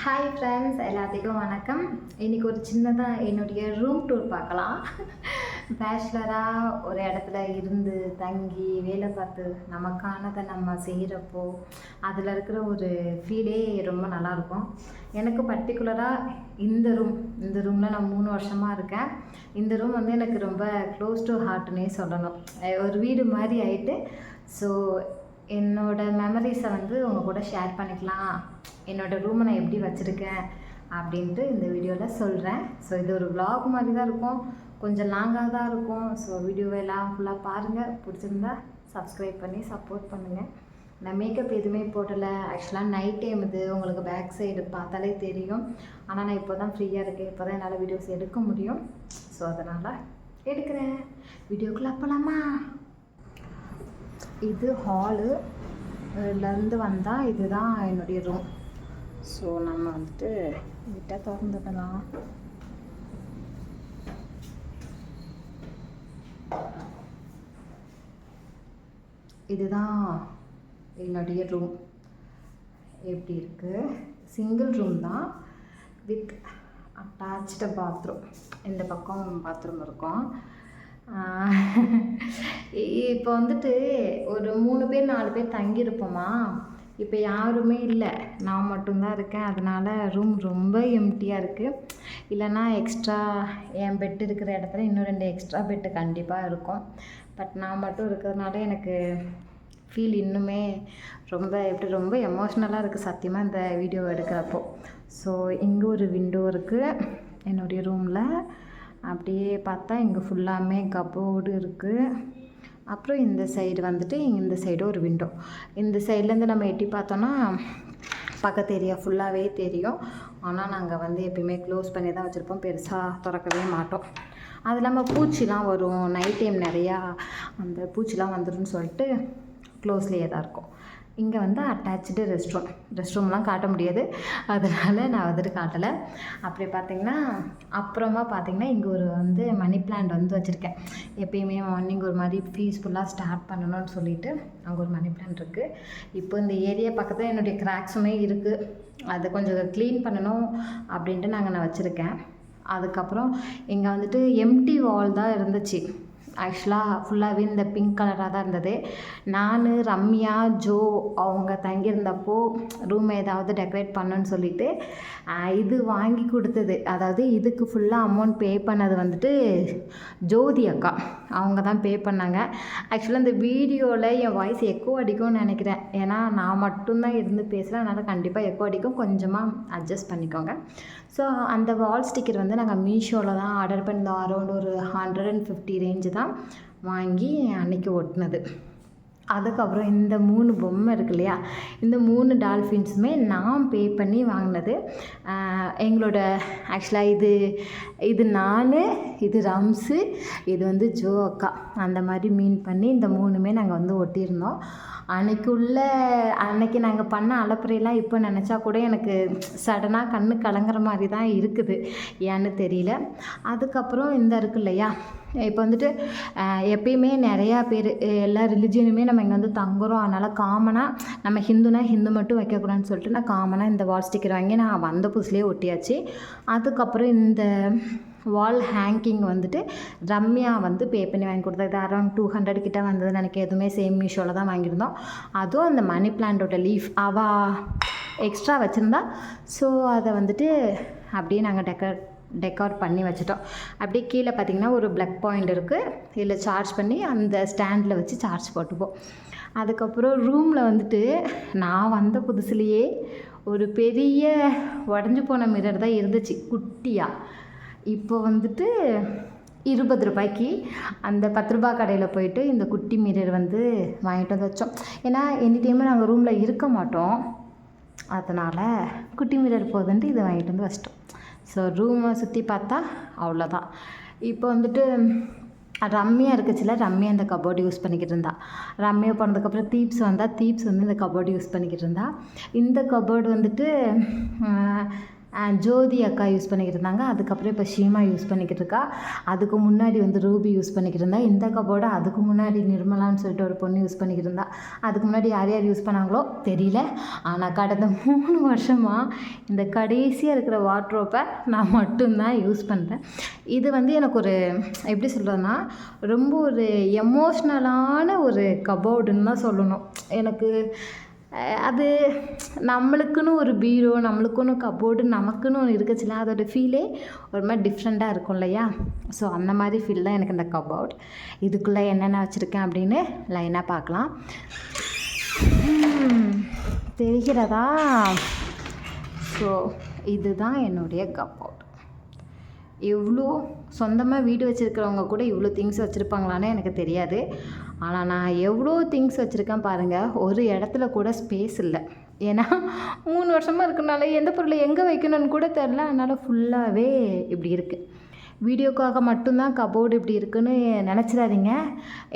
Hi friends, எல்லாத்துக்கும் வணக்கம். இன்றைக்கி ஒரு சின்னதாக என்னுடைய ரூம் டூர் பார்க்கலாம். பேச்சுலராக ஒரு இடத்துல இருந்து தங்கி வேலை பார்த்து நமக்கானதை நம்ம செய்கிறப்போ அதில் இருக்கிற ஒரு ஃபீலே ரொம்ப நல்லாயிருக்கும். எனக்கு பர்டிகுலராக இந்த ரூமில் நான் 3 வருஷமாக இருக்கேன். இந்த ரூம் வந்து எனக்கு ரொம்ப க்ளோஸ் டு ஹார்ட்னே சொல்லணும். ஒரு வீடு மாதிரி ஆகிட்டு. ஸோ என்னோடய மெமரிஸை வந்து உங்கள் கூட ஷேர் பண்ணிக்கலாம். என்னோடய ரூமை நான் எப்படி வச்சுருக்கேன் அப்படின்ட்டு இந்த வீடியோவில் சொல்கிறேன். ஸோ இது ஒரு vlog மாதிரி தான் இருக்கும், கொஞ்சம் லாங்காக தான் இருக்கும். ஸோ வீடியோவெல்லாம் ஃபுல்லாக பாருங்கள். பிடிச்சிருந்தா சப்ஸ்கிரைப் பண்ணி சப்போர்ட் பண்ணுங்கள். நான் மேக்கப் எதுவுமே போடலை. ஆக்சுவலாக நைட் டைம் இது உங்களுக்கு பேக் சைடு பார்த்தாலே தெரியும். ஆனால் நான் இப்போ தான் ஃப்ரீயாக இருக்கேன். இப்போ தான் என்னால் வீடியோஸ் எடுக்க முடியும். ஸோ அதனால் எடுக்கிறேன். வீடியோக்குள்ளே போகலாமா? இது ஹாலுலேருந்து வந்தால் இதுதான் என்னுடைய ரூம். ஸோ நம்ம வந்துட்டு விட்டால் திறந்துடலாம். இதுதான் என்னுடைய ரூம். எப்படி இருக்குது? சிங்கிள் ரூம் தான் வித் அட்டாச்டு பாத்ரூம். இந்த பக்கம் பாத்ரூம் இருக்கும். இப்போ வந்துட்டு ஒரு 3 பேர் 4 பேர் தங்கியிருப்போமா. இப்போ யாருமே இல்லை, நான் மட்டும்தான் இருக்கேன். அதனால் ரூம் ரொம்ப எம்டியாக இருக்குது. இல்லைன்னா எக்ஸ்ட்ரா என் பெட்டு இருக்கிற இடத்துல இன்னும் 2 எக்ஸ்ட்ரா பெட்டு கண்டிப்பாக இருக்கும். பட் நான் மட்டும் இருக்கிறதுனால எனக்கு ஃபீல் இன்னுமே ரொம்ப எமோஷ்னலாக இருக்குது சத்தியமாக இந்த வீடியோ எடுக்கிறப்போ. ஸோ இங்கே ஒரு விண்டோ இருக்குது என்னுடைய ரூமில். அப்படியே பார்த்தா இங்கே ஃபுல்லாமே கபோர்டு இருக்குது. அப்புறம் இந்த சைடு வந்துட்டு இந்த சைடு ஒரு விண்டோ. இந்த சைட்லேருந்து நம்ம எட்டி பார்த்தோன்னா பக்கத்து ஏரியா ஃபுல்லாகவே தெரியும். ஆனால் நாங்கள் வந்து எப்பயுமே க்ளோஸ் பண்ணி தான் வச்சுருப்போம், பெருசாக திறக்கவே மாட்டோம். அது இல்லாமல் பூச்சிலாம் வரும், நைட் டைம் நிறையா அந்த பூச்சிலாம் வந்துடும்னு சொல்லிட்டு க்ளோஸ்லேயே தான் இருக்கும். இங்கே வந்து அட்டாச்சு ரெஸ்ட் ரூம்லாம் காட்ட முடியாது, அதனால் நான் வந்துட்டு காட்டலை. அப்படி பார்த்திங்கன்னா அப்புறமா பார்த்திங்கன்னா இங்கே ஒரு வந்து மணி பிளான்ட் வந்து வச்சுருக்கேன். எப்பயுமே மார்னிங் ஒரு மாதிரி பீஸ்ஃபுல்லாக ஸ்டார்ட் பண்ணணும்னு சொல்லிட்டு அங்கே ஒரு மணி பிளான்ட் இருக்குது. இப்போ இந்த ஏரியா பக்கத்தில் என்னுடைய கிராக்ஸுமே இருக்குது, அதை கொஞ்சம் க்ளீன் பண்ணணும் அப்படின்ட்டு நான் வச்சுருக்கேன். அதுக்கப்புறம் இங்கே வந்துட்டு எம்டி வால் தான் இருந்துச்சு. ஆக்சுவலாக ஃபுல்லாகவே இந்த பிங்க் கலராக தான் இருந்தது. நான், ரம்யா, ஜோ அவங்க தங்கியிருந்தப்போ ரூமை ஏதாவது டெக்கரேட் பண்ணணுன்னு சொல்லிவிட்டு இது வாங்கி கொடுத்தது. அதாவது இதுக்கு ஃபுல்லாக அமௌண்ட் பே பண்ணது வந்துட்டு ஜோதி அக்கா அவங்க தான் பே பண்ணாங்க. ஆக்சுவலாக இந்த வீடியோவில் என் வாய்ஸ் எக்கோ அடிக்கும்னு நினைக்கிறேன். ஏன்னா நான் மட்டும்தான் இருந்து பேசுகிறேன், அதனால் கண்டிப்பாக எக்கோ அடிக்கும், கொஞ்சமாக அட்ஜஸ்ட் பண்ணிக்கோங்க. ஸோ அந்த வால் ஸ்டிக்கர் வந்து நாங்கள் மீஷோவில் தான் ஆர்டர் பண்ணியிருந்தோம். அரௌண்ட் ஒரு 150 ரேஞ்சு தான் வாங்கி அன்றைக்கி ஒட்டினது. அதுக்கப்புறம் இந்த 3 பொம்மை இருக்கு இல்லையா, இந்த 3 டால்ஃபின்ஸுமே நான் பே பண்ணி வாங்கினது. எங்களோட ஆக்சுவலாக இது நான், இது ரம்ஸு, இது வந்து ஜோ அக்கா, அந்த மாதிரி மீன் பண்ணி இந்த 3மே நாங்கள் வந்து ஒட்டியிருந்தோம். அன்னைக்கு நாங்கள் பண்ண அலப்பறையெல்லாம் இப்போ நினச்சா கூட எனக்கு சடனாக கண்ணு கலங்குற மாதிரி தான் இருக்குது, ஏன்னு தெரியல. அதுக்கப்புறம் இந்த இருக்கு இல்லையா, இப்போ வந்துட்டு எப்பயுமே நிறையா பேர் எல்லா ரிலிஜியனுமே நம்ம இங்கே வந்து தங்குறோம். அதனால் காமனாக நம்ம ஹிந்து மட்டும் வைக்கக்கூடாதுன்னு சொல்லிட்டு நான் காமனாக இந்த வால் ஸ்டிக்கர் வாங்கி நான் வந்த புதுசுலேயே ஒட்டியாச்சு. அதுக்கப்புறம் இந்த வால் ஹேங்கிங் வந்துட்டு ரம்யா வந்து பே பண்ணி வாங்கி கொடுத்தா. இது அரௌண்ட் 200 கிட்ட வந்தது எனக்கு. எதுவுமே சேம் மீஷோவில் தான் வாங்கியிருந்தோம். அதுவும் அந்த மணி பிளான்ட்டோட லீஃப் அவள் எக்ஸ்ட்ரா வச்சுருந்தா. ஸோ அதை வந்துட்டு அப்படியே நாங்கள் டெக்கார் பண்ணி வச்சுட்டோம். அப்படியே கீழே பார்த்திங்கன்னா ஒரு ப்ளக் பாயிண்ட் இருக்குது, இதில் சார்ஜ் பண்ணி அந்த ஸ்டாண்டில் வச்சு சார்ஜ் போட்டுப்போம். அதுக்கப்புறம் ரூமில் வந்துட்டு நான் வந்த புதுசுலேயே ஒரு பெரிய உடஞ்சி போன மிரர் தான் இருந்துச்சு குட்டியாக. இப்போ வந்துட்டு 20 ரூபாய்க்கு அந்த 10 ரூபா கடையில் போயிட்டு இந்த குட்டி மிரர் வந்து வாங்கிட்டு வந்து வச்சோம். ஏன்னா எனி டைமும் நாங்கள் ரூமில் இருக்க மாட்டோம், அதனால் குட்டி மிரர் போதுன்ட்டு இதை வாங்கிட்டு வந்து வச்சிட்டோம். ஸோ ரூமை சுற்றி பார்த்தா அவ்வளோதான். இப்போ வந்துட்டு ரம்யா இருக்குச்சுல, ரம்யா இந்த கபோர்டு யூஸ் பண்ணிக்கிட்டு இருந்தா. ரம்யா போனதுக்கப்புறம் தீப்ஸ் வந்து இந்த கபோர்டு யூஸ் பண்ணிக்கிட்டு இருந்தா. இந்த கபோர்டு வந்துட்டு ஜோதி அக்கா யூஸ் பண்ணிக்கிட்டு இருந்தாங்க. அதுக்கப்புறம் இப்போ ஷீமா யூஸ் பண்ணிக்கிட்டு இருக்கா. அதுக்கு முன்னாடி வந்து ரூபி யூஸ் பண்ணிக்கிட்டு இருந்தா. இந்த கபோர்டை அதுக்கு முன்னாடி நிர்மலான்னு சொல்லிட்டு ஒரு பொண்ணு யூஸ் பண்ணிக்கிட்டு இருந்தா. அதுக்கு முன்னாடி யார் யார் யூஸ் பண்ணாங்களோ தெரியல. ஆனால் கடந்த 3 வருஷமாக இந்த கடைசியாக இருக்கிற வார்ட்ரோப்பை நான் மட்டும்தான் யூஸ் பண்ணுறேன். இது வந்து எனக்கு ஒரு எப்படி சொல்கிறதுனா ரொம்ப ஒரு எமோஷ்னலான ஒரு கபோர்டுன்னு தான் சொல்லணும். எனக்கு அது நம்மளுக்குன்னு ஒரு பீரோ, நம்மளுக்குன்னு கபோர்டு, நமக்குன்னு ஒன்று இருக்குச்சுல, அதோடய ஃபீலே ஒரு மாதிரி டிஃப்ரெண்ட்டாக இருக்கும் இல்லையா? ஸோ அந்த மாதிரி ஃபீல் தான் எனக்கு இந்த கபோர்ட். இதுக்குள்ளே என்னென்ன வச்சுருக்கேன் அப்படின்னு லைனாக பார்க்கலாம். தெரிகிறதா? ஸோ இதுதான் என்னுடைய கபோர்ட். எவ்வளோ சொந்தமாக வீடு வச்சுருக்கிறவங்க கூட இவ்வளோ திங்ஸ் வச்சுருப்பாங்களான்னு எனக்கு தெரியாது. ஆனால் நான் எவ்வளோ திங்ஸ் வச்சுருக்கேன் பாருங்கள். ஒரு இடத்துல கூட ஸ்பேஸ் இல்லை. ஏன்னா 3 வருஷமாக இருக்கனால எந்த பொருளை எங்கே வைக்கணும்னு கூட தெரில. அதனால் ஃபுல்லாகவே இப்படி இருக்குது. வீடியோக்காக மட்டும்தான் கபோர்டு இப்படி இருக்குன்னு நினச்சிடாதீங்க.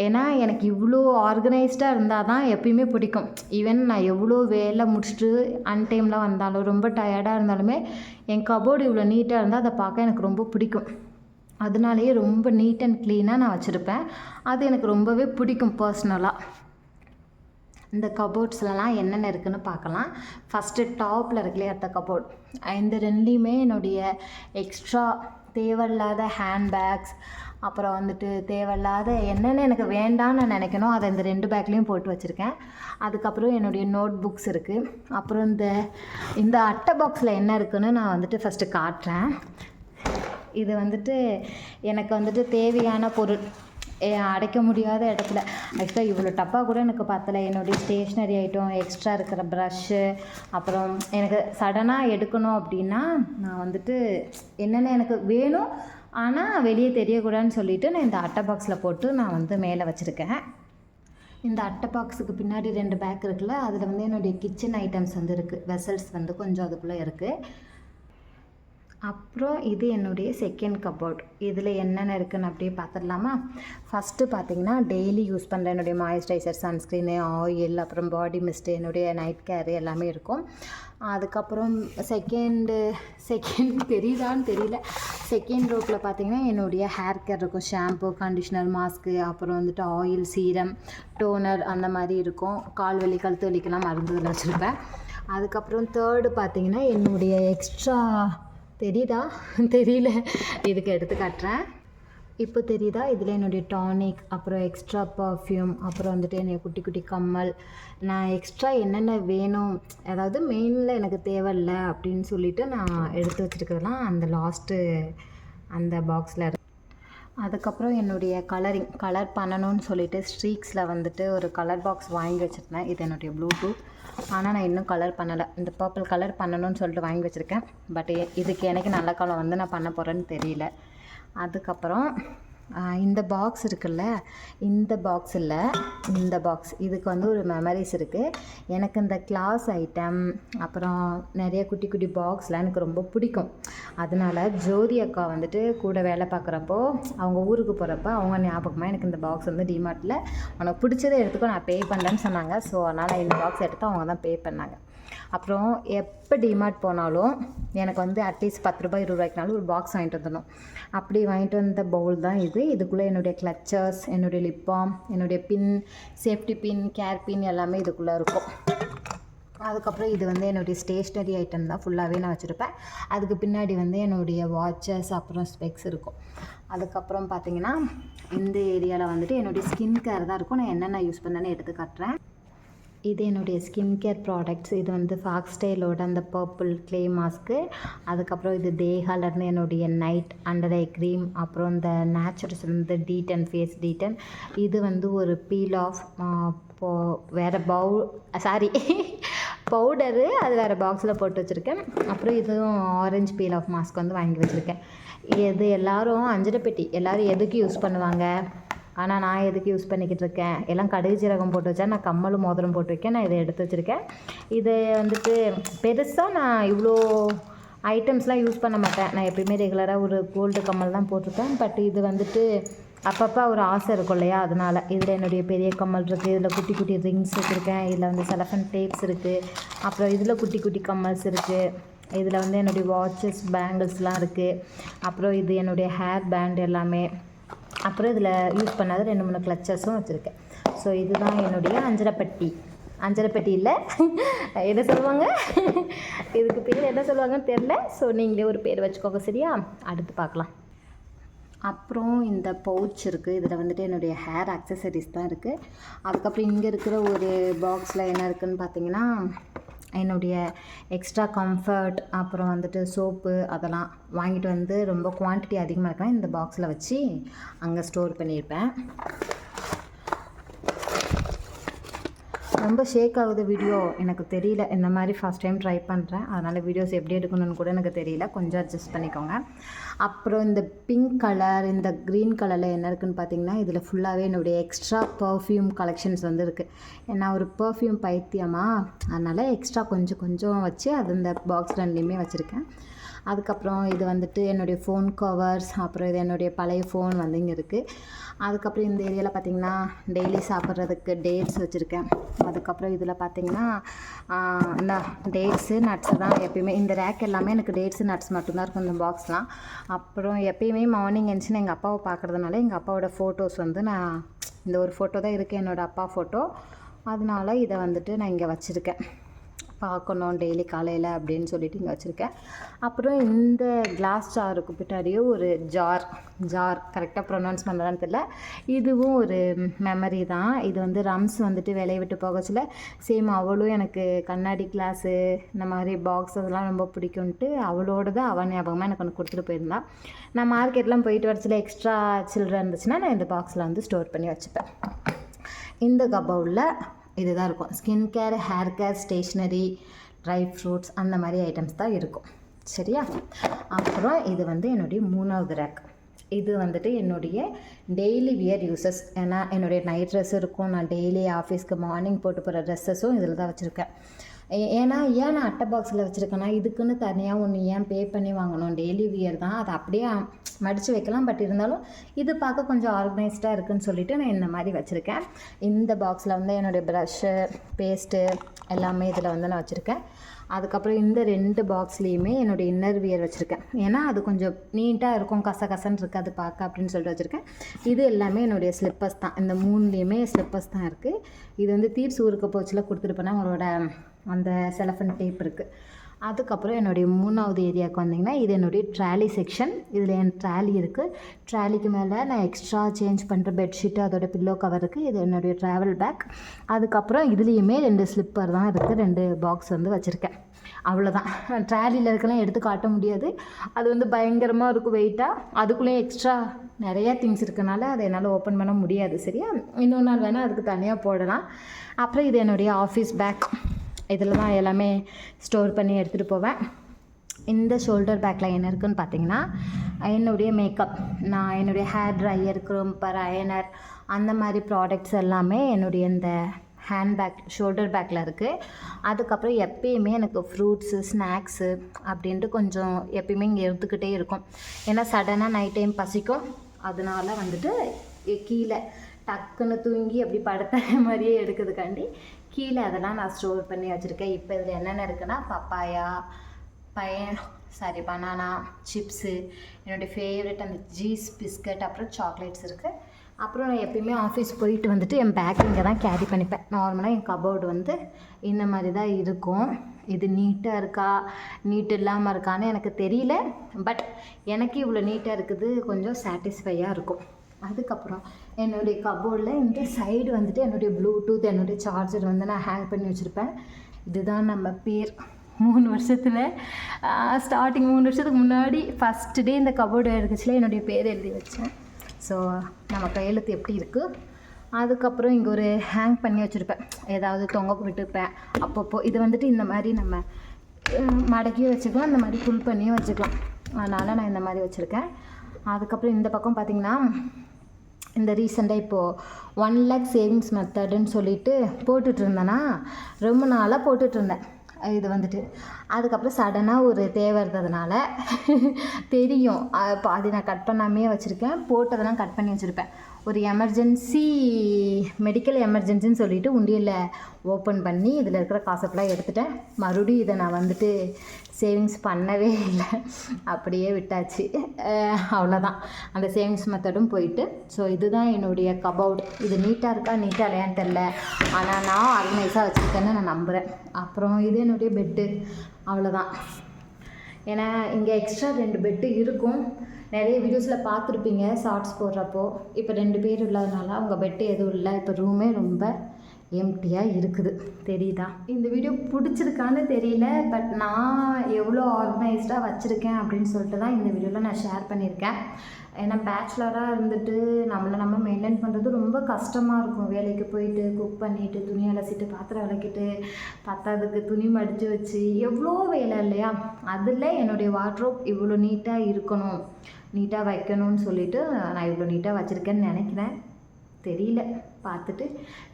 ஏன்னா எனக்கு இவ்வளோ ஆர்கனைஸ்டாக இருந்தால் தான் எப்பயுமே பிடிக்கும். ஈவன் நான் எவ்வளோ வேலை முடிச்சுட்டு அன்டைமில் வந்தாலும் ரொம்ப டயர்டாக இருந்தாலுமே என் கபோர்டு இவ்வளோ நீட்டாக இருந்தால் அதை பார்க்க எனக்கு ரொம்ப பிடிக்கும். அதனாலேயே ரொம்ப நீட் அண்ட் க்ளீனாக நான் வச்சுருப்பேன். அது எனக்கு ரொம்பவே பிடிக்கும் பர்சனலாக. இந்த கபோர்ட்ஸ்லலாம் என்னென்ன இருக்குதுன்னு பார்க்கலாம். ஃபஸ்ட்டு டாப்பில் இருக்குல்லையே அந்த கபோர்ட். இந்த ரெண்டுலேயுமே என்னுடைய எக்ஸ்ட்ரா தேவையில்லாத ஹேண்ட்பேக்ஸ், அப்புறம் வந்துட்டு தேவையில்லாத என்னென்ன எனக்கு வேண்டான்னு நான் நினைக்கணும் அதை இந்த 2 பேக்லேயும் போட்டு வச்சுருக்கேன். அதுக்கப்புறம் என்னுடைய நோட் புக்ஸ் இருக்குது. அப்புறம் இந்த அட்டை பாக்ஸில் என்ன இருக்குதுன்னு நான் வந்துட்டு ஃபஸ்ட்டு காட்டுறேன். இது வந்துட்டு எனக்கு வந்துட்டு தேவையான பொருள் அடைக்க முடியாத இடத்துல. ஆக்சுவலாக இவ்வளோ டப்பா கூட எனக்கு பத்தலை. என்னுடைய ஸ்டேஷ்னரி ஐட்டம், எக்ஸ்ட்ரா இருக்கிற ப்ரஷ்ஷு, அப்புறம் எனக்கு சடனாக எடுக்கணும் அப்படின்னா நான் வந்துட்டு என்னென்ன எனக்கு வேணும் ஆனால் வெளியே தெரியக்கூடாதுன்னு சொல்லிவிட்டு நான் இந்த அட்டை பாக்ஸில் போட்டு நான் வந்து மேலே வச்சுருக்கேன். இந்த அட்டை பாக்ஸுக்கு பின்னாடி 2 பேக் இருக்குல்ல, அதில் வந்து என்னுடைய கிச்சன் ஐட்டம்ஸ் வந்து இருக்குது. வெசல்ஸ் வந்து கொஞ்சம் அதுக்குள்ளே இருக்குது. அப்புறம் இது என்னுடைய செகண்ட் கபோர்ட். இதில் என்னென்ன இருக்குதுன்னு அப்படியே பார்த்துடலாமா? ஃபஸ்ட்டு பார்த்திங்கன்னா டெய்லி யூஸ் பண்ணுற என்னுடைய மாய்ஸ்சரைசர், சன்ஸ்க்ரீனு, ஆயில், அப்புறம் பாடி மிஸ்ட்டு, என்னுடைய நைட் கேரு எல்லாமே இருக்கும். அதுக்கப்புறம் செகண்ட் தெரியுதான்னு தெரியல. செகண்ட் ரோட்டில் பார்த்திங்கன்னா என்னுடைய ஹேர் கேர் இருக்கும். ஷாம்பு, கண்டிஷ்னர், மாஸ்க்கு, அப்புறம் வந்துட்டு ஆயில், சீரம், டோனர் அந்த மாதிரி இருக்கும். கால் வலி, கழுத்து வலிக்கெல்லாம் மருந்து வச்சுருப்பேன். அதுக்கப்புறம் தேர்டு பார்த்திங்கன்னா என்னுடைய எக்ஸ்ட்ரா தெரியுதா? தெரியல. இதுக்கு எடுத்து காட்டுறேன். இப்போ தெரியுதா? இதில் என்னுடைய டானிக், அப்புறம் எக்ஸ்ட்ரா பர்ஃப்யூம், அப்புறம் வந்துட்டு என்னுடைய குட்டி குட்டி கம்மல், நான் எக்ஸ்ட்ரா என்னென்ன வேணும், அதாவது மெயினில் எனக்கு தேவையில்லை அப்படின்னு சொல்லிவிட்டு நான் எடுத்து வச்சுருக்கிறதுலாம் அந்த லாஸ்ட்டு அந்த பாக்ஸில் இருக்கு. அதுக்கப்புறம் என்னுடைய கலர் பண்ணணும்னு சொல்லிட்டு ஸ்ட்ரீக்ஸில் வந்துட்டு ஒரு கலர் பாக்ஸ் வாங்கி வச்சுருந்தேன். இது என்னுடைய ப்ளூடூத். ஆனால் நான் இன்னும் கலர் பண்ணலை. இந்த பர்பிள் கலர் பண்ணணும்னு சொல்லிட்டு வாங்கி வச்சுருக்கேன். பட் இதுக்கு எனக்கு நல்ல காலம் வந்து நான் பண்ண போகிறேன்னு தெரியல. அதுக்கப்புறம் இந்த பாக்ஸ் இருக்குல்ல, இந்த பாக்ஸ் இதுக்கு வந்து ஒரு மெமரிஸ் இருக்குது. எனக்கு இந்த கிளாஸ் ஐட்டம், அப்புறம் நிறைய குட்டி குட்டி பாக்ஸ்லாம் எனக்கு ரொம்ப பிடிக்கும். அதனால ஜோதி அக்கா வந்துட்டு கூட வேலை பார்க்குறப்போ அவங்க ஊருக்கு போகிறப்ப அவங்க ஞாபகமாக எனக்கு இந்த பாக்ஸ் வந்து டிமார்ட்டில் உனக்கு பிடிச்சதை எடுத்துக்கோ நான் பே பண்ணுறேன்னு சொன்னாங்க. ஸோ அதனால் இந்த பாக்ஸ் எடுத்து அவங்க தான் பே பண்ணாங்க. அப்புறம் எப்போ டிமார்ட் போனாலும் எனக்கு வந்து அட்லீஸ்ட் 10 ரூபாய் 20 ரூபாய்க்குனாலும் ஒரு பாக்ஸ் வாங்கிட்டு வந்துடணும். அப்படி வாங்கிட்டு வந்த பவுல் தான் இது. இதுக்குள்ளே என்னுடைய கிளச்சர்ஸ், என்னுடைய லிப் பாம், என்னுடைய பின், சேஃப்டி பின், கேர் பின் எல்லாமே இதுக்குள்ளே இருக்கும். அதுக்கப்புறம் இது வந்து என்னுடைய ஸ்டேஷ்னரி ஐட்டம் தான் ஃபுல்லாகவே நான் வச்சுருப்பேன். அதுக்கு பின்னாடி வந்து என்னுடைய வாட்சஸ், அப்புறம் ஸ்பெக்ஸ் இருக்கும். அதுக்கப்புறம் பார்த்திங்கன்னா இந்த ஏரியாவில் வந்துட்டு என்னுடைய ஸ்கின் கேர் தான் இருக்கும். நான் என்னென்ன யூஸ் பண்ணேன்னு எடுத்து காட்டுறேன். இது என்னுடைய ஸ்கின் கேர் ப்ராடக்ட்ஸ். இது வந்து ஃபாக்ஸ்டைலோட அந்த பர்பிள் க்ளே மாஸ்க்கு. அதுக்கப்புறம் இது தேஹாலர்னு என்னுடைய நைட் அண்டர் ஐ க்ரீம். அப்புறம் இந்த நேச்சுரல்ஸ் வந்து D10 ஃபேஸ் D10. இது வந்து ஒரு பீல் ஆஃப் வேறு பவுடரு, அது வேறு பாக்ஸில் போட்டு வச்சுருக்கேன். அப்புறம் இதுவும் ஆரஞ்சு பீல் ஆஃப் மாஸ்க் வந்து வாங்கி வச்சுருக்கேன். இது எல்லோரும் அஞ்சரை பெட்டி எல்லோரும் எதுக்கு யூஸ் பண்ணுவாங்க, ஆனால் நான் எதுக்கு யூஸ் பண்ணிக்கிட்டு இருக்கேன், எல்லாம் கடுகு சீரகம் போட்டு வச்சா, நான் கம்மலும் மோதிரம் போட்டு வைக்கேன். நான் இதை எடுத்து வச்சுருக்கேன். இது வந்துட்டு பெருசாக நான் இவ்வளோ ஐட்டம்ஸ்லாம் யூஸ் பண்ண மாட்டேன். நான் எப்பயுமே ரெகுலராக ஒரு கோல்டு கம்மல் தான் போட்டிருப்பேன். பட் இது வந்துட்டு அப்பப்போ ஒரு ஆசை இருக்கும் இல்லையா, அதனால் இதில் என்னுடைய பெரிய கம்மல் இருக்குது. இதில் குட்டி குட்டி ரிங்ஸ் வச்சுருக்கேன். இதில் வந்து செலஃபன் டேப்ஸ் இருக்குது. அப்புறம் இதில் குட்டி குட்டி கம்மல்ஸ் இருக்குது. இதில் வந்து என்னுடைய வாட்சஸ் பேங்கிள்ஸ்லாம் இருக்குது. அப்புறம் இது என்னுடைய ஹேர் பேண்ட் எல்லாமே. அப்புறம் இதில் யூஸ் பண்ணாத 2-3 கிளச்சஸும் வச்சுருக்கேன். ஸோ இதுதான் என்னுடைய அஞ்சரைப்பெட்டி இல்லை என்ன சொல்லுவாங்க, இதுக்கு பேர் என்ன சொல்லுவாங்கன்னு தெரில. ஸோ நீங்களே ஒரு பேர் வச்சுக்கோங்க, சரியா? அடுத்து பார்க்கலாம். அப்புறம் இந்த பவுச் இருக்குது. இதில் வந்துட்டு என்னுடைய ஹேர் அக்சசரிஸ் தான் இருக்குது. அதுக்கப்புறம் இங்கே இருக்கிற ஒரு பாக்ஸில் என்ன இருக்குதுன்னு பார்த்தீங்கன்னா, என்னுடைய எக்ஸ்ட்ரா கம்ஃபர்ட், அப்புறம் வந்துட்டு சோப்பு அதெல்லாம் வாங்கிட்டு வந்து ரொம்ப குவான்டிட்டி அதிகமாக இருக்கலாம் இந்த பாக்ஸில் வச்சு அங்கே ஸ்டோர் பண்ணியிருப்பேன். ரொம்ப ஷேக் ஆகுது வீடியோ, எனக்கு தெரியல. இந்த மாதிரி ஃபஸ்ட் டைம் ட்ரை பண்ணுறேன், அதனால் வீடியோஸ் எப்படி எடுக்கணும்னு கூட எனக்கு தெரியல, கொஞ்சம் அட்ஜஸ்ட் பண்ணிக்கோங்க. அப்புறம் இந்த பிங்க் கலர், இந்த க்ரீன் கலரில் என்ன இருக்குதுன்னு பார்த்தீங்கன்னா, இதில் ஃபுல்லாகவே என்னுடைய எக்ஸ்ட்ரா பர்ஃப்யூம் கலெக்ஷன்ஸ் வந்து இருக்குது. ஏன்னா ஒரு பர்ஃப்யூம் பைத்தியமா, அதனால் எக்ஸ்ட்ரா கொஞ்சம் வச்சு அது இந்த பாக்ஸ் 2லேயுமே வச்சுருக்கேன். அதுக்கப்புறம் இது வந்துட்டு என்னுடைய ஃபோன் கவர்ஸ், அப்புறம் இது என்னுடைய பழைய ஃபோன் வந்து இங்கே இருக்குது. அதுக்கப்புறம் இந்த ஏரியாவில் பார்த்திங்கன்னா டெய்லி சாப்பிட்றதுக்கு டேட்ஸ் வச்சுருக்கேன். அதுக்கப்புறம் இதில் பார்த்திங்கன்னா டேட்ஸு நட்ஸு தான் எப்பயுமே. இந்த ரேக் எல்லாமே எனக்கு டேட்ஸு நட்ஸ் மட்டும்தான் இருக்கும் இந்த பாக்ஸ்லாம். அப்புறம் எப்பயுமே மார்னிங் எழுந்துச்சுன்னா எங்கள் அப்பாவை பார்க்குறதுனால எங்கள் அப்பாவோட ஃபோட்டோஸ் வந்து நான் இந்த ஒரு ஃபோட்டோ தான் இருக்குது, என்னோடய அப்பா ஃபோட்டோ. அதனால இதை வந்துட்டு நான் இங்கே வச்சுருக்கேன், பார்க்கணும் டெய்லி காலையில் அப்படின்னு சொல்லிட்டு இங்கே வச்சுருக்கேன். அப்புறம் இந்த கிளாஸ் ஜாருக்கு பின்னாடியே ஒரு ஜார் கரெக்டாக ப்ரொனவுன்ஸ் பண்ணுறான்னு தெரியல, இதுவும் ஒரு மெமரி தான். இது வந்து ரம்ஸ் வந்துட்டு வேலையை விட்டு போகச்சில் சேம் அவளும் எனக்கு கண்ணாடி கிளாஸு இந்த மாதிரி பாக்ஸ் அதெல்லாம் ரொம்ப பிடிக்கும்ன்ட்டு அவளோடது அவன் ஞாபகமாக எனக்கு ஒன்று கொடுத்துட்டு போயிருந்தா. நான் மார்க்கெட்லாம் போயிட்டு வரச்சில் எக்ஸ்ட்ரா சில்லறை இருந்துச்சுன்னா நான் இந்த பாக்ஸில் வந்து ஸ்டோர் பண்ணி வச்சுப்பேன். இந்த கபவுலில் இதுதான் இருக்கும். Skin care, hair care, stationery, dry fruits அந்த மாதிரி ஐட்டம்ஸ் தான் இருக்கும், சரியா? அப்புறம் இது வந்து என்னுடைய 3வது ரேக். இது வந்துட்டு என்னுடைய டெய்லி வியர் யூசஸ். ஏன்னா என்னுடைய நைட் ட்ரெஸ் இருக்கும், நான் டெய்லி ஆஃபீஸ்க்கு மார்னிங் போட்டு போகிற ட்ரெஸ்ஸஸும் இதில் தான் வச்சுருக்கேன். ஏன் நான் அட்டை பாக்ஸில் வச்சுருக்கேன்னா, இதுக்குன்னு தனியாக ஒன்று ஏன் பே பண்ணி வாங்கணும், டெய்லி வியர் தான், அதை அப்படியே மடித்து வைக்கலாம். பட் இருந்தாலும் இது பார்க்க கொஞ்சம் ஆர்கனைஸ்டாக இருக்குதுன்னு சொல்லிவிட்டு நான் இந்த மாதிரி வச்சுருக்கேன். இந்த பாக்ஸில் வந்து என்னுடைய ப்ரஷ்ஷு, பேஸ்ட்டு எல்லாமே இதில் வந்து நான் வச்சுருக்கேன். அதுக்கப்புறம் இந்த 2 பாக்ஸ்லேயுமே என்னுடைய இன்னர் வியர் வச்சுருக்கேன். ஏன்னா அது கொஞ்சம் நீட்டாக இருக்கும், கசகசன்னு இருக்காது பார்க்க அப்படின்னு சொல்லிட்டு வச்சுருக்கேன். இது எல்லாமே என்னுடைய ஸ்லிப்பர்ஸ் தான். இந்த 3லேயுமே ஸ்லிப்பர்ஸ் தான் இருக்குது. இது வந்து தீர்ஸ் ஊருக்கு போச்சில் கொடுத்துட்டு போனால் அவங்களோட அந்த செலஃபன் டேப் இருக்குது. அதுக்கப்புறம் என்னுடைய 3வது ஏரியாவுக்கு வந்திங்கன்னா, இது என்னுடைய ட்ராலி செக்ஷன். இதில் என் ட்ராலி இருக்குது. ட்ராலிக்கு மேலே நான் எக்ஸ்ட்ரா சேஞ்ச் பண்ணுற பெட்ஷீட்டு, அதோட பில்லோ கவர் இருக்குது. இது என்னுடைய ட்ராவல் பேக். அதுக்கப்புறம் இதுலேயுமே 2 ஸ்லிப்பர் தான் இருக்குது, 2 பாக்ஸ் வந்து வச்சுருக்கேன். அவ்வளோதான். ட்ராலியில் இருக்கலாம் எடுத்து காட்ட முடியாது, அது வந்து பயங்கரமாக இருக்கும் வெயிட்டாக. அதுக்குள்ளேயும் எக்ஸ்ட்ரா நிறையா திங்ஸ் இருக்கனால அதை என்னால் ஓப்பன் பண்ண முடியாது, சரியா? இன்னொரு நாள் வேணால் அதுக்கு தனியாக போடலாம். அப்புறம் இது என்னுடைய ஆஃபீஸ் பேக். இதில் தான் எல்லாமே ஸ்டோர் பண்ணி எடுத்துகிட்டு போவேன். இந்த ஷோல்டர் பேக்கில் என்ன இருக்குதுன்னு பார்த்தீங்கன்னா, என்னுடைய மேக்கப், நான் என்னுடைய ஹேர் ட்ரையர், க்ரூம்பர், அயனர் அந்த மாதிரி ப்ராடக்ட்ஸ் எல்லாமே என்னுடைய இந்த ஹேண்ட் பேக் ஷோல்டர் பேக்கில் இருக்குது. அதுக்கப்புறம் எப்பயுமே எனக்கு ஃப்ரூட்ஸு, ஸ்நாக்ஸு அப்படின்ட்டு கொஞ்சம் எப்பயுமே இங்கே எடுத்துக்கிட்டே இருக்கும். ஏன்னா சடனாக நைட் டைம் பசிக்கும், அதனால வந்துட்டு கீழே டக்குன்னு தூங்கி அப்படி படுத்த மாதிரியே எடுக்கிறதுக்காண்டி கீழே அதெல்லாம் நான் ஸ்டோர் பண்ணி வச்சுருக்கேன். இப்போ இதில் என்னென்ன இருக்குன்னா, பப்பாயா, பனானா, சிப்ஸு, என்னுடைய ஃபேவரட் அந்த ஜீஸ் பிஸ்கட், அப்புறம் சாக்லேட்ஸ் இருக்குது. அப்புறம் நான் எப்பயுமே ஆஃபீஸ் போயிட்டு வந்துட்டு என் பேக் இங்கே தான் கேரி பண்ணிப்பேன். நார்மலாக என் கபோர்டு வந்து இந்த மாதிரி தான் இருக்கும். இது நீட்டாக இருக்கா, நீட் இல்லாமல் இருக்கான்னு எனக்கு தெரியல. பட் எனக்கு இவ்வளோ நீட்டாக இருக்குது கொஞ்சம் சாட்டிஸ்ஃபையாக இருக்கும். அதுக்கப்புறம் என்னுடைய கபோர்டில் இந்த சைடு வந்துட்டு என்னுடைய ப்ளூடூத், என்னுடைய சார்ஜர் வந்து நான் ஹேங் பண்ணி வச்சுருப்பேன். இதுதான் நம்ம பேர் 3 வருஷத்தில் ஸ்டார்டிங் 3 வருஷத்துக்கு முன்னாடி ஃபஸ்ட்டு டே இந்த கபோர்டு எடுத்துச்சுல என்னுடைய பேர் எழுதி வச்சேன். ஸோ நம்ம கையெழுத்து எப்படி இருக்குது. அதுக்கப்புறம் இங்கே ஒரு ஹேங் பண்ணி வச்சுருப்பேன், ஏதாவது தொங்க விட்டுருப்பேன் அப்பப்போ. இது வந்துட்டு இந்த மாதிரி நம்ம மடக்கியும் வச்சுக்கலாம், இந்த மாதிரி புல் பண்ணியும் வச்சுக்கலாம். அதனால் நான் இந்த மாதிரி வச்சுருக்கேன். அதுக்கப்புறம் இந்த பக்கம் பார்த்திங்கன்னா, இந்த ரீசெண்டாக இப்போது 1 lakh சேவிங்ஸ் மெத்தடுன்னு சொல்லிட்டு போட்டுட்ருந்தேன்னா, ரொம்ப நாளாக போட்டுட்ருந்தேன் இது வந்துட்டு. அதுக்கப்புறம் சடனாக ஒரு தேவை இருந்ததுனால தெரியும், பாதி நான் கட் பண்ணாமே வச்சுருக்கேன், போட்டதெல்லாம் கட் பண்ணி வச்சுருப்பேன். ஒரு எமர்ஜென்சி மெடிக்கல் எமர்ஜென்சின்னு சொல்லிவிட்டு உண்டியலில் ஓப்பன் பண்ணி இதில் இருக்கிற காசை ஃபுல்லாக எடுத்துட்டேன். மறுபடியும் இதை நான் வந்துட்டு சேவிங்ஸ் பண்ணவே இல்லை, அப்படியே விட்டாச்சு. அவ்வளோதான், அந்த சேவிங்ஸ் மெத்தடும் போயிட்டு. ஸோ இதுதான் என்னுடைய கபோர்டு. இது நீட்டாக இருக்கா நீட்டாக இல்லையான்னு தெரில, ஆனால் நான் ஆர்கனைஸாக வச்சுருக்கேன்னு நான் நம்புகிறேன். அப்புறம் இது என்னுடைய பெட்டு, அவ்வளோதான். ஏன்னா இங்கே எக்ஸ்ட்ரா 2 பெட்டு இருக்கும். நிறைய வீடியோஸில் பார்த்துருப்பீங்க ஷார்ட்ஸ் போடுறப்போ. இப்போ 2 பேர் இல்லாதனால அவங்க பெட்டு எதுவும் இல்லை. இப்போ ரூமே ரொம்ப எம்டியாக இருக்குது, தெரியுதா? இந்த வீடியோ பிடிச்சிருக்கான்னு தெரியல, பட் நான் எவ்வளோ ஆர்கனைஸ்டாக வச்சுருக்கேன் அப்படின்னு சொல்லிட்டு தான் இந்த வீடியோவில் நான் ஷேர் பண்ணியிருக்கேன். ஏன்னா பேச்சுலராக இருந்துட்டு நம்ம மெயின்டைன் பண்ணுறது ரொம்ப கஷ்டமாக இருக்கும். வேலைக்கு போயிட்டு குக் பண்ணிவிட்டு துணி அலசிட்டு பாத்திரம் விளக்கிட்டு பத்தாததுக்கு துணி மடித்து வச்சு எவ்வளோ வேலை இல்லையா? அதில் என்னுடைய வார்ட்ரோப் இவ்வளோ நீட்டாக இருக்கணும், நீட்டாக வைக்கணும்னு சொல்லிவிட்டு நான் இவ்வளோ நீட்டாக வச்சுருக்கேன்னு நினைக்கிறேன். தெரியல, பார்த்துட்டு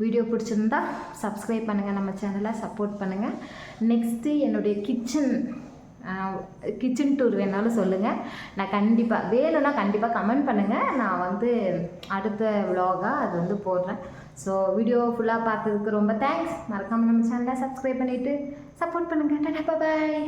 வீடியோ பிடிச்சிருந்தா சப்ஸ்கிரைப் பண்ணுங்கள், நம்ம சேனலை சப்போர்ட் பண்ணுங்கள். நெக்ஸ்ட்டு என்னுடைய கிச்சன் டூர் வேணாலும் சொல்லுங்கள். நான் கண்டிப்பாக வேணும்னா கண்டிப்பாக கமெண்ட் பண்ணுங்கள். நான் வந்து அடுத்த விலாகாக அது வந்து போடுறேன். ஸோ வீடியோ ஃபுல்லாக பார்த்ததுக்கு ரொம்ப தேங்க்ஸ். மறக்காமல் நம்ம சேனலை சப்ஸ்கிரைப் பண்ணிவிட்டு சப்போர்ட் பண்ணுங்கள். டாடா, பாய்.